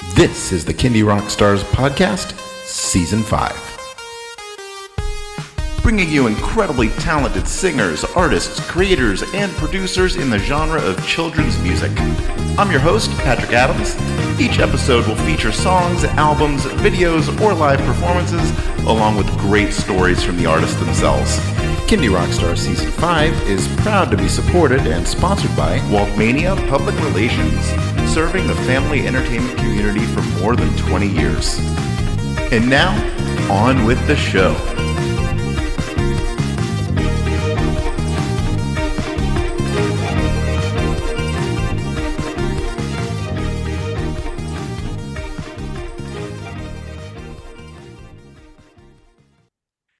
This is the Kindy Rockstars Podcast, Season 5. Bringing you incredibly talented singers, artists, creators, and producers in the genre of children's music. I'm your host, Patrick Adams. Each episode will feature songs, albums, videos, or live performances, along with great stories from the artists themselves. Kindy Rockstars Season 5 is proud to be supported and sponsored by Waltmania Public Relations, serving the family entertainment community for more than 20 years. And now, on with the show.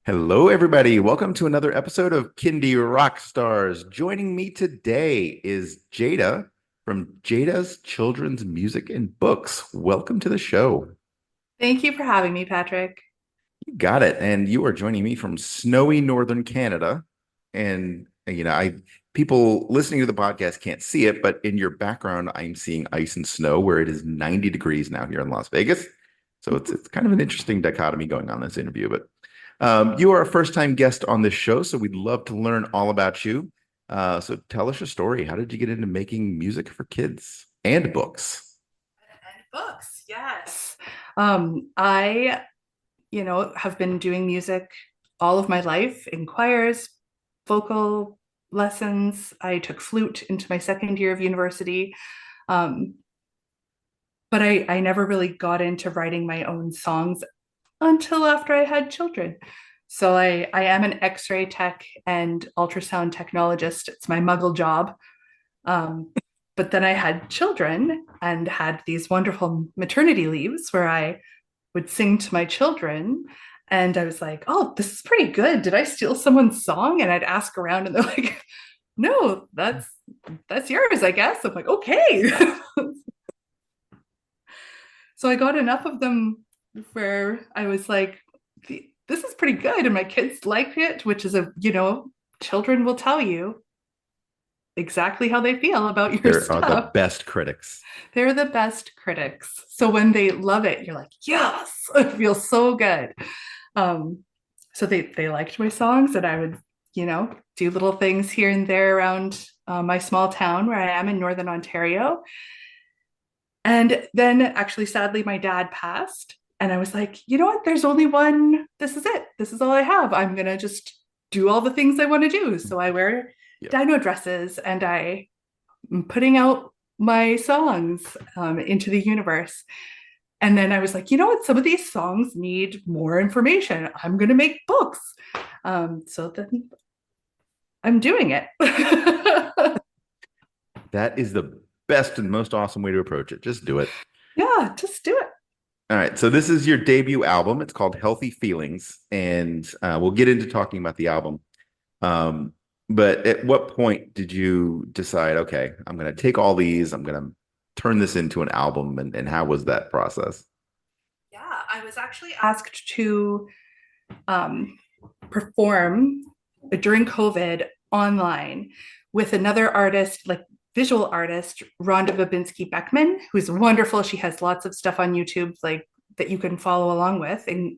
Hello, everybody. Welcome to another episode of Kindy Rockstars. Joining me today is Jada from Jada's Children's Music and Books. Welcome to the show. Thank you for having me, Patrick. You got it. And you are joining me from snowy northern Canada. And, people listening to the podcast can't see it, but in your background, I'm seeing ice and snow where it is 90 degrees now here in Las Vegas. So it's kind of an interesting dichotomy going on in this interview, but you are a first-time guest on this show, so we'd love to learn all about you. So tell us your story. How did you get into making music for kids and books? And books, yes. I, have been doing music all of my life in choirs, vocal lessons. I took flute into my second year of university. But I never really got into writing my own songs until after I had children. So I am an X-ray tech and ultrasound technologist. It's my muggle job. But then I had children and had these wonderful maternity leaves where I would sing to my children. And I was like, oh, this is pretty good. Did I steal someone's song? And I'd ask around and they're like, no, that's yours, I guess. I'm like, okay. So I got enough of them where I was like, this is pretty good. And my kids liked it, which is children will tell you exactly how they feel about your stuff. They're the best critics. They're the best critics. So when they love it, you're like, yes, it feels so good. So they liked my songs, and I would, do little things here and there around my small town where I am in Northern Ontario. And then actually, sadly, my dad passed. And I was like, you know what? There's only one. This is it. This is all I have. I'm going to just do all the things I want to do. So I wear dino dresses and I'm putting out my songs into the universe. And then I was like, you know what? Some of these songs need more information. I'm going to make books. So then I'm doing it. That is the best and most awesome way to approach it. Just do it. Yeah, just do it. All right, so this is your debut album. It's called Healthy Feelings, and we'll get into talking about the album. But at what point did you decide, okay, I'm going to take all these, I'm going to turn this into an album, and how was that process? Yeah, I was actually asked to perform during COVID online with another artist, like visual artist, Rhonda Babinski Beckman, who's wonderful. She has lots of stuff on YouTube like that you can follow along with. And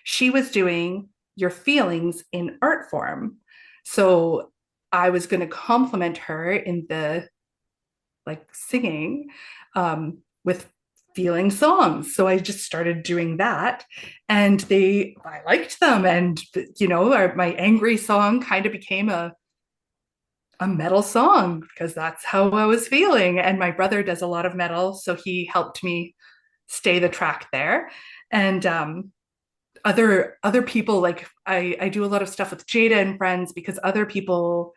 she was doing your feelings in art form. So I was going to compliment her in the singing with feeling songs. So I just started doing that, and I liked them. And, my angry song kind of became a metal song because that's how I was feeling. And my brother does a lot of metal, so he helped me stay the track there. And other people, like I do a lot of stuff with Jada and friends because other people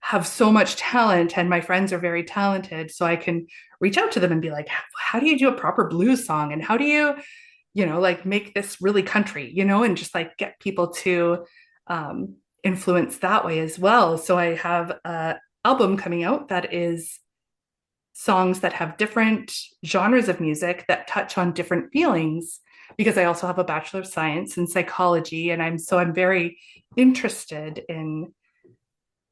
have so much talent and my friends are very talented. So I can reach out to them and be like, how do you do a proper blues song? And how do you, make this really country, and just get people to influence that way as well. So I have an album coming out that is songs that have different genres of music that touch on different feelings, because I also have a Bachelor of Science in psychology, and I'm very interested in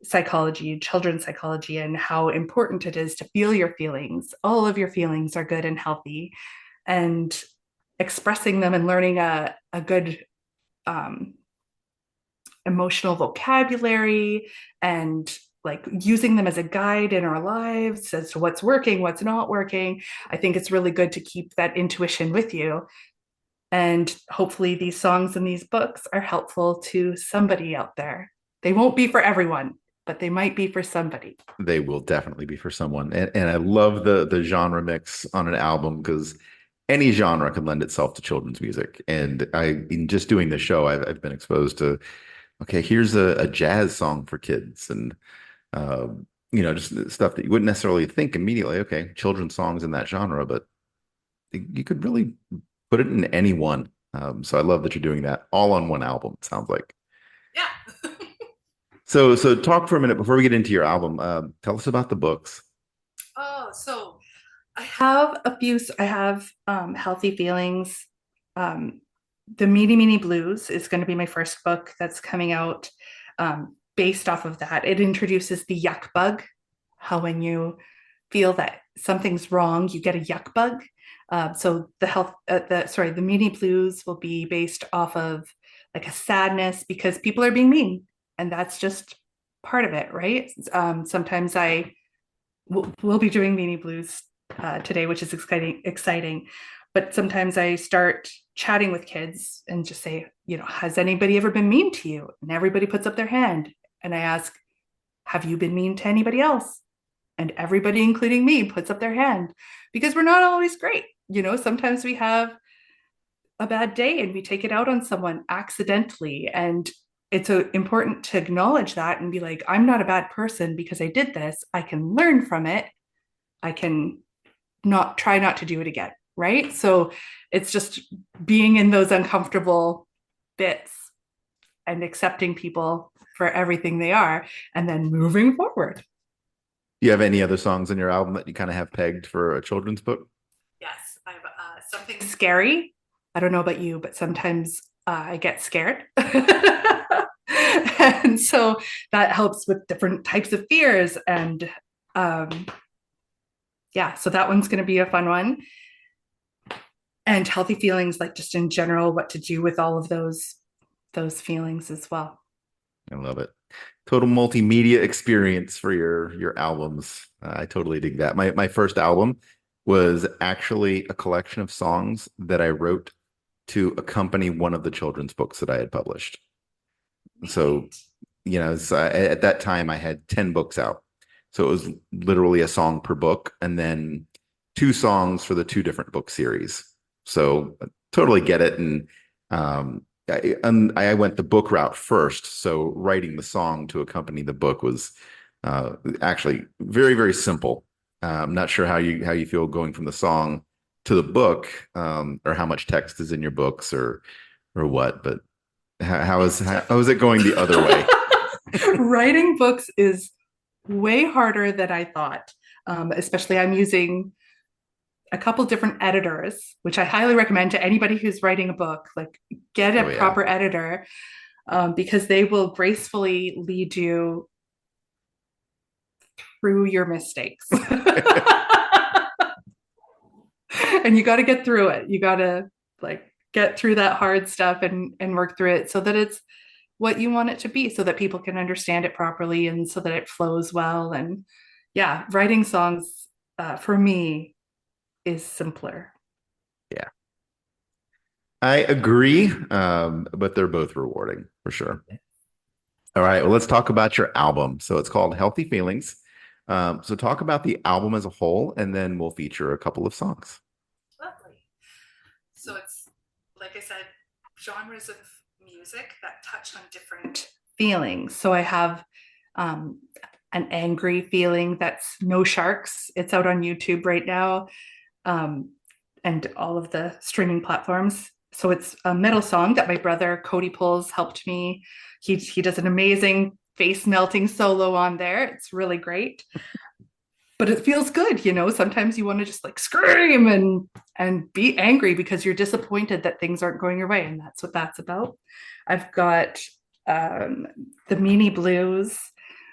psychology, children's psychology, and how important it is to feel your feelings. All of your feelings are good and healthy. and expressing them and learning a good um, emotional vocabulary and like using them as a guide in our lives as to what's working, what's not working. I think it's really good to keep that intuition with you. And hopefully, these songs and these books are helpful to somebody out there. They won't be for everyone, but they might be for somebody. They will definitely be for someone. And I love the genre mix on an album because any genre can lend itself to children's music. And in just doing the show, I've been exposed to, okay, here's a jazz song for kids and, just stuff that you wouldn't necessarily think immediately. Okay, children's songs in that genre, but you could really put it in any one. So I love that you're doing that all on one album, it sounds like. Yeah. So talk for a minute before we get into your album. Tell us about the books. Oh, so I have a few. I have Healthy Feelings. Um, the Meanie Blues is going to be my first book that's coming out based off of that. It introduces the yuck bug, how when you feel that something's wrong, you get a yuck bug. So the Meanie Blues will be based off of like a sadness because people are being mean, and that's just part of it, right? Sometimes we'll be doing Meanie Blues today, which is exciting. But sometimes I start chatting with kids and just say, has anybody ever been mean to you? And everybody puts up their hand. And I ask, have you been mean to anybody else? And everybody, including me, puts up their hand because we're not always great. Sometimes we have a bad day and we take it out on someone accidentally. And it's important to acknowledge that and be like, I'm not a bad person because I did this. I can learn from it. I can try not to do it again. Right. So it's just being in those uncomfortable bits and accepting people for everything they are and then moving forward. Do you have any other songs in your album that you kind of have pegged for a children's book? Yes, I have something scary. I don't know about you, but sometimes I get scared. And so that helps with different types of fears. And so that one's going to be a fun one. And Healthy Feelings, like just in general, what to do with all of those feelings as well. I love it. Total multimedia experience for your albums. I totally dig that. My first album was actually a collection of songs that I wrote to accompany one of the children's books that I had published. So, at that time I had 10 books out. So it was literally a song per book and then 2 songs for the 2 different book series. So I totally get it. And I went the book route first. So writing the song to accompany the book was actually very, very simple. I'm not sure how you feel going from the song to the book, or how much text is in your books or what, but how is it going the other way? Writing books is way harder than I thought. Especially I'm using a couple different editors, which I highly recommend to anybody who's writing a book. Like, get a proper editor, because they will gracefully lead you through your mistakes. And you got to get through it. You got to get through that hard stuff and work through it so that it's what you want it to be, so that people can understand it properly and so that it flows well. And yeah, writing songs for me is simpler. Yeah, I agree, but they're both rewarding for sure. All right, well, let's talk about your album. So it's called Healthy Feelings. So talk about the album as a whole, and then we'll feature a couple of songs. Lovely. So it's, like I said, genres of music that touch on different feelings. So I have an angry feeling that's No Sharks. It's out on YouTube right now, and all of the streaming platforms. So it's a metal song that my brother Cody Pulls helped me. He does an amazing face melting solo on there. It's really great. But it feels good, Sometimes you want to just scream and be angry because you're disappointed that things aren't going your way, and that's what that's about. I've got the Meanie Blues,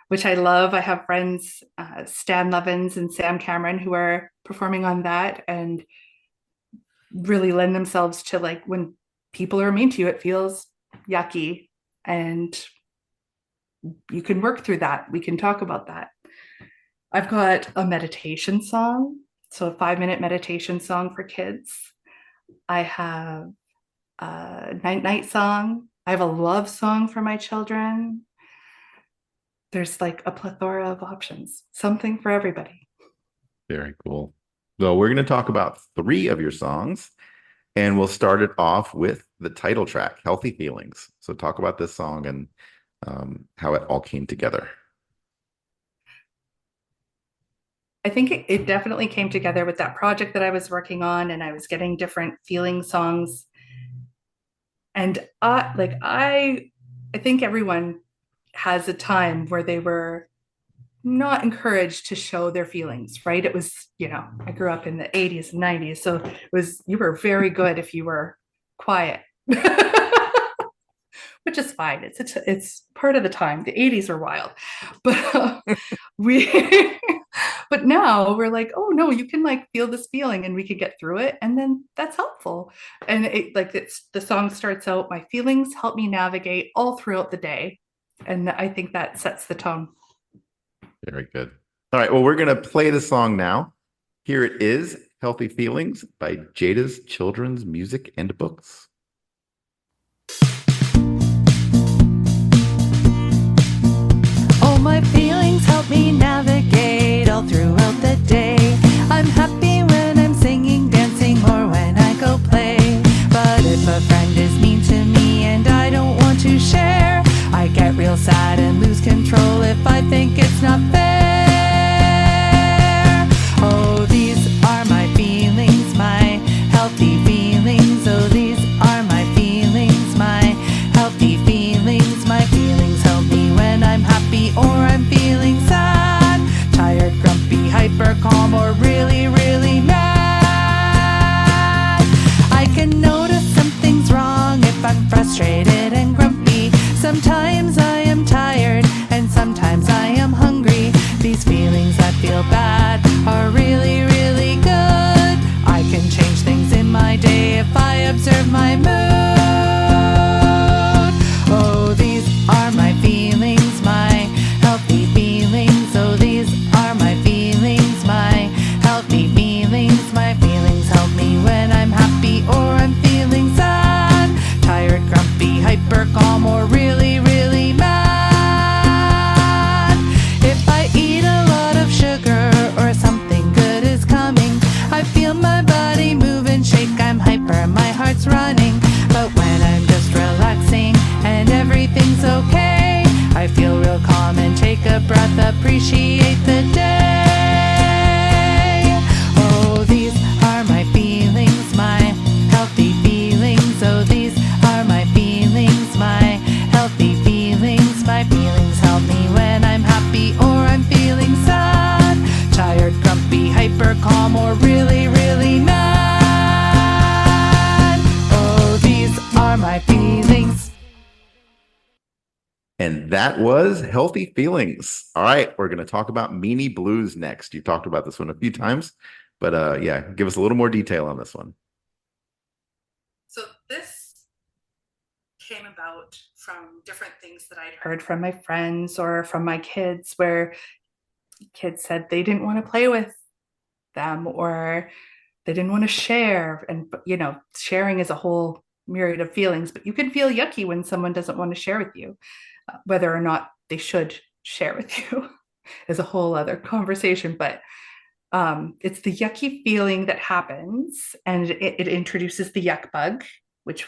which I love. I have friends, Stan Levins and Sam Cameron, who are performing on that, and really lend themselves to like when people are mean to you, it feels yucky. And you can work through that. We can talk about that. I've got a meditation song, so a 5-minute meditation song for kids. I have a night song. I have a love song for my children. There's like a plethora of options, something for everybody. Very cool. So we're going to talk about 3 of your songs, and we'll start it off with the title track, Healthy Feelings. So talk about this song and how it all came together. I think it definitely came together with that project that I was working on, and I was getting different feeling songs. And I think everyone has a time where they were not encouraged to show their feelings, right? It was, I grew up in the 80s and 90s, so it was you were very good if you were quiet. Which is fine. It's part of the time. The 80s were wild. But we but now we're like, oh no, you can like feel this feeling and we could get through it, and then that's helpful. And it's the song starts out, my feelings help me navigate all throughout the day. And I think that sets the tone. Very good. All right. Well, we're going to play the song now. Here it is, Healthy Feelings by Jada's Children's Music and Books. Oh, my feelings help me navigate all throughout the day. I'm happy when I'm singing, dancing, or when I go play. But if a friend is mean to me and I don't want to share, I get real sad and lose control if I think it's not fair. Oh, these are my feelings, my healthy feelings. Oh, these are my feelings, my healthy feelings. My feelings help me when I'm happy or I'm feeling sad, tired, grumpy, hyper, calm, or really, really mad. I can notice something's wrong if I'm frustrated and grumpy. Sometimes I am tired and sometimes I am hungry. These feelings that feel bad are really, really good. I can change things in my day if I observe my mood. Oh, these are my feelings, my healthy feelings. Oh, these are my feelings, my healthy feelings. My feelings help me when I'm happy or I'm feeling sad, tired, grumpy, hyper, calm, or really, really mad. If I eat a lot of sugar or something good is coming, I feel my body move and shake. I'm hyper, my heart's running. But when I'm just relaxing and everything's okay, I feel real calm and take a breath, appreciate the day. Oh, these are my feelings, my healthy feelings. Oh, these are my feelings, my healthy feelings. My feelings help me when I'm happy or I'm feeling sad, tired, grumpy, hyper, calm, or really, really mad. Oh, these are my feelings. And that was Healthy Feelings. All right. We're going to talk about Meanie Blues next. You talked about this one a few times, but yeah, give us a little more detail on this one. So this came about from different things that I'd heard from my friends or from my kids, where kids said they didn't want to play with them or they didn't want to share. And, sharing is a whole myriad of feelings, but you can feel yucky when someone doesn't want to share with you. Whether or not they should share with you is a whole other conversation, but it's the yucky feeling that happens, and it introduces the yuck bug, which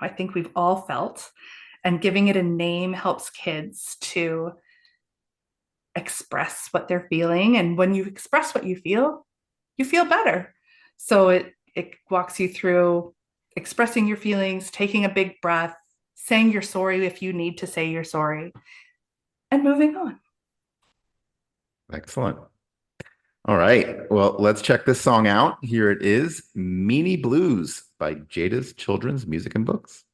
I think we've all felt, and giving it a name helps kids to express what they're feeling. And when you express what you feel better. So it walks you through expressing your feelings, taking a big breath, saying you're sorry if you need to say you're sorry, and moving on. Excellent. All right. Well, let's check this song out. Here it is, Meanie Blues by Jada's Children's Music and Books.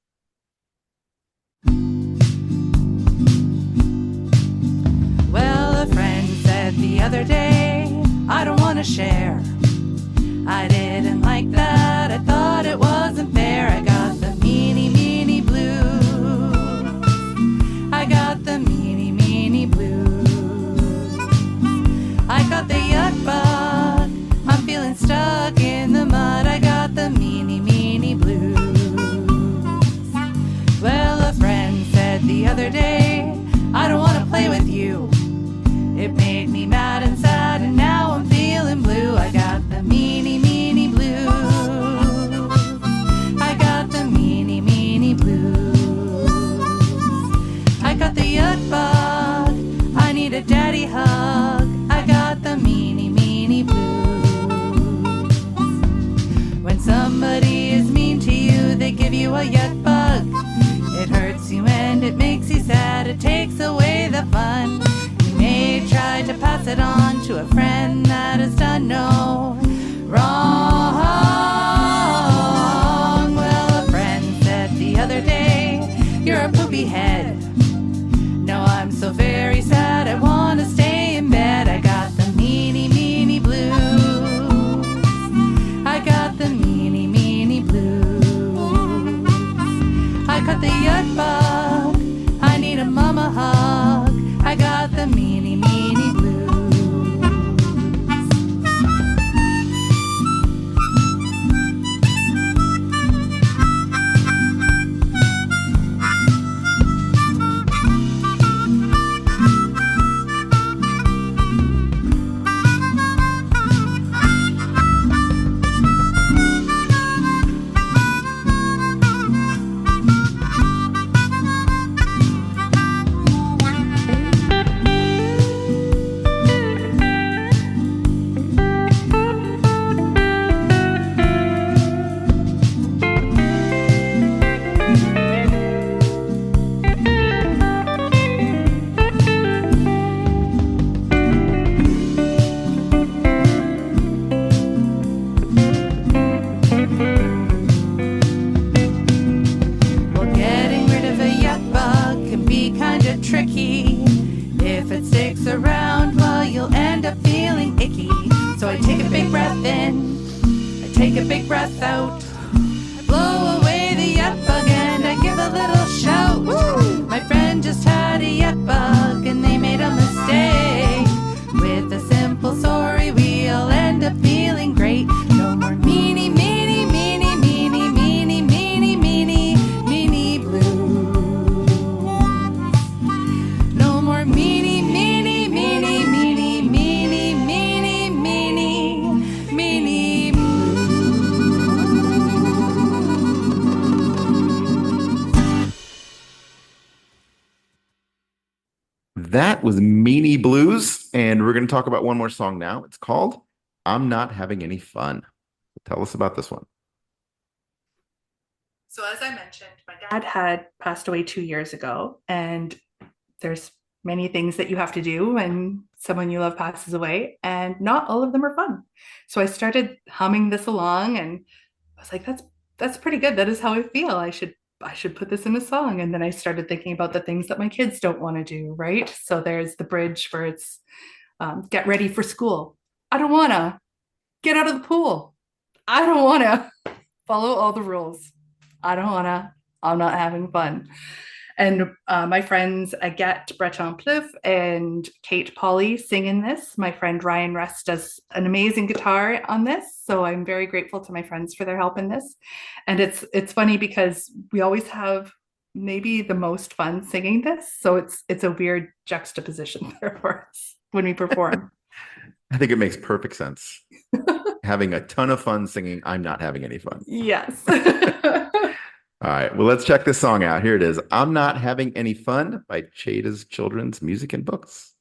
Well, a friend said the other day, I don't want to share. I didn't like that. I thought you a yuck bug. It hurts you and it makes you sad. It takes away the fun. You may try to pass it on to a friend that has done no wrong. Well, a friend said the other day, you're a poopy head. No, I'm so very sad. I want to stay in bed. I got the meanie blues. I got the meanie blues. I got the yuck bug. I need a mama hug. I got the meanie blues. Tricky. If it sticks around, well, you'll end up feeling icky. So I take a big breath in, I take a big breath out, I blow away the yuck bug and I give a little shout. Woo! My friend just had a yuck bug and they made a mistake. With a simple sorry, we'll end up feeling great. No more meanie blues. No more meanie blues. That was Meanie Blues, and we're going to talk about one more song now. It's called I'm Not Having Any Fun. Tell us about this one. So as I mentioned, my dad had passed away 2 years ago, and there's many things that you have to do when someone you love passes away, and not all of them are fun. So I started humming this along, and I was like, that's pretty good. That is how I feel. I should put this in a song. And then I started thinking about the things that my kids don't want to do, right? So there's the bridge where it's get ready for school. I don't want to get out of the pool. I don't want to follow all the rules. I'm not having fun. And my friends Agathe Breton-Plouffe and Kate Polly sing in this. My friend Ryan Rest does an amazing guitar on this. So I'm very grateful to my friends for their help in this. And it's funny because we always have maybe the most fun singing this. So it's a weird juxtaposition there for us when we perform. I think it makes perfect sense. Having a ton of fun singing, I'm not having any fun. Yes. All right, well, let's check this song out. Here it is. I'm Not Having Any Fun by Jada's Children's Music and Books.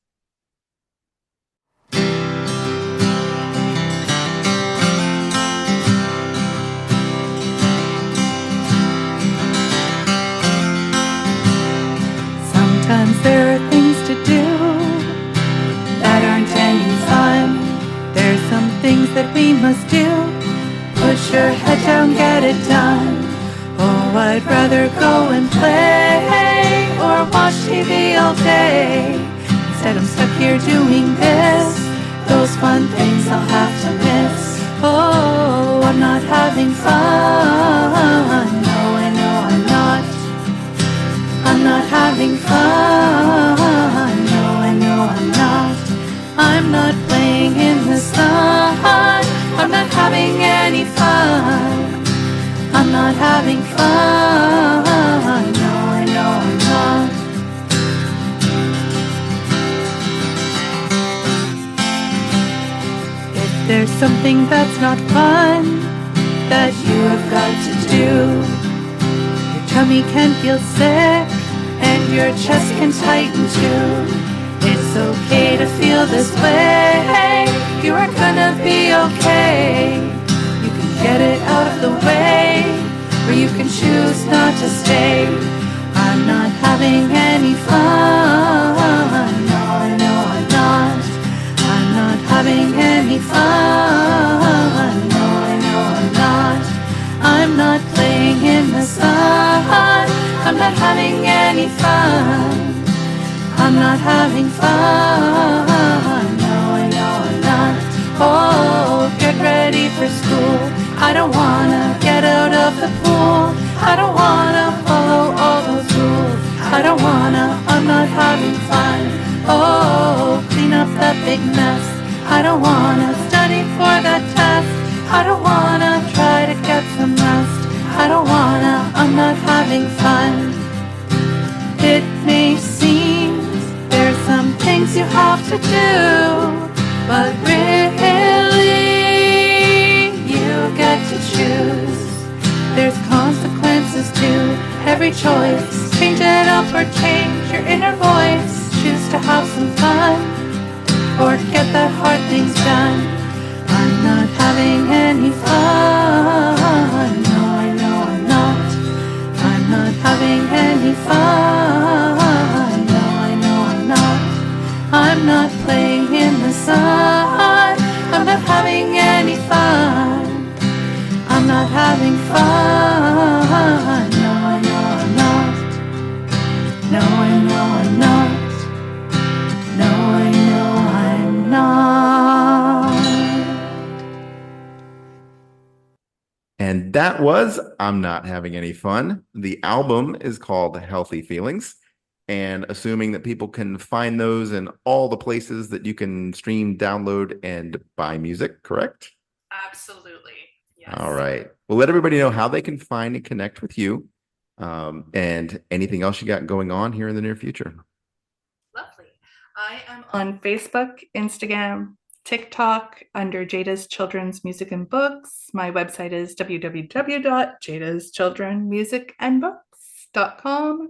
Sometimes there are things to do that aren't any fun. There's some things that we must do. Push your head down, get it done. Oh, I'd rather go and play or watch TV all day. Instead I'm stuck here doing this. Those fun things I'll have to miss. Oh, I'm not having fun. No, I know I'm not. I'm not having fun. No, I know I'm not. I'm not playing in the sun. I'm not having any fun. I'm not having fun. No, I know I'm not. If there's something that's not fun that you have got to do, your tummy can feel sick and your chest can tighten too. It's okay to feel this way. You are gonna be okay. You can get it out of the way. or you can choose not to stay. I'm not having any fun. No, I know I'm not. I'm not having any fun. No, I know I'm not. I'm not playing in the sun. I'm not having any fun. I'm not having fun. No, I know I'm not. Oh, get ready for school. I don't wanna get out of the pool. I don't wanna follow all those rules. I don't wanna, I'm not having fun. Oh, clean up that big mess. I don't wanna study for that test. I don't wanna try to get some rest. I don't wanna, I'm not having fun. It may seem there's some things you have to do, but really you get to choose. There's consequences to every choice. Change it up or change your inner voice. Choose to have some fun or get that hard things done. I'm not having any fun. No, I know I'm not. I'm not having any fun. No, I know I'm not. I'm not playing in the sun. I'm not having any fun. I'm not having fun. No, I know I'm not. No, I know I'm not. No, I know I'm not. And that was I'm Not Having Any Fun. The album is called Healthy Feelings. And assuming that people can find those in all the places that you can stream, download, and buy music, correct? Absolutely. Yes. All right. Well, let everybody know how they can find and connect with you, and anything else you got going on here in the near future. Lovely. I am on Facebook, Instagram, TikTok under Jada's Children's Music and Books. My website is www.jadaschildrenmusicandbooks.com.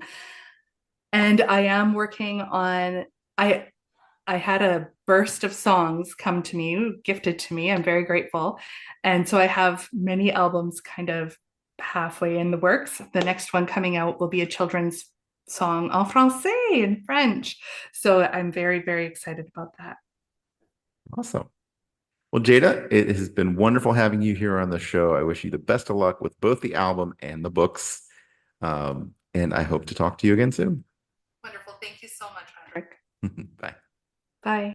And I am working on, I had a burst of songs come to me, gifted to me. I'm very grateful. And so I have many albums kind of halfway in the works. The next one coming out will be a children's song en français, in French. So I'm very, very excited about that. Awesome. Well, Jada, it has been wonderful having you here on the show. I wish you the best of luck with both the album and the books. And I hope to talk to you again soon. Wonderful. Thank you so much, Patrick. Bye. Bye.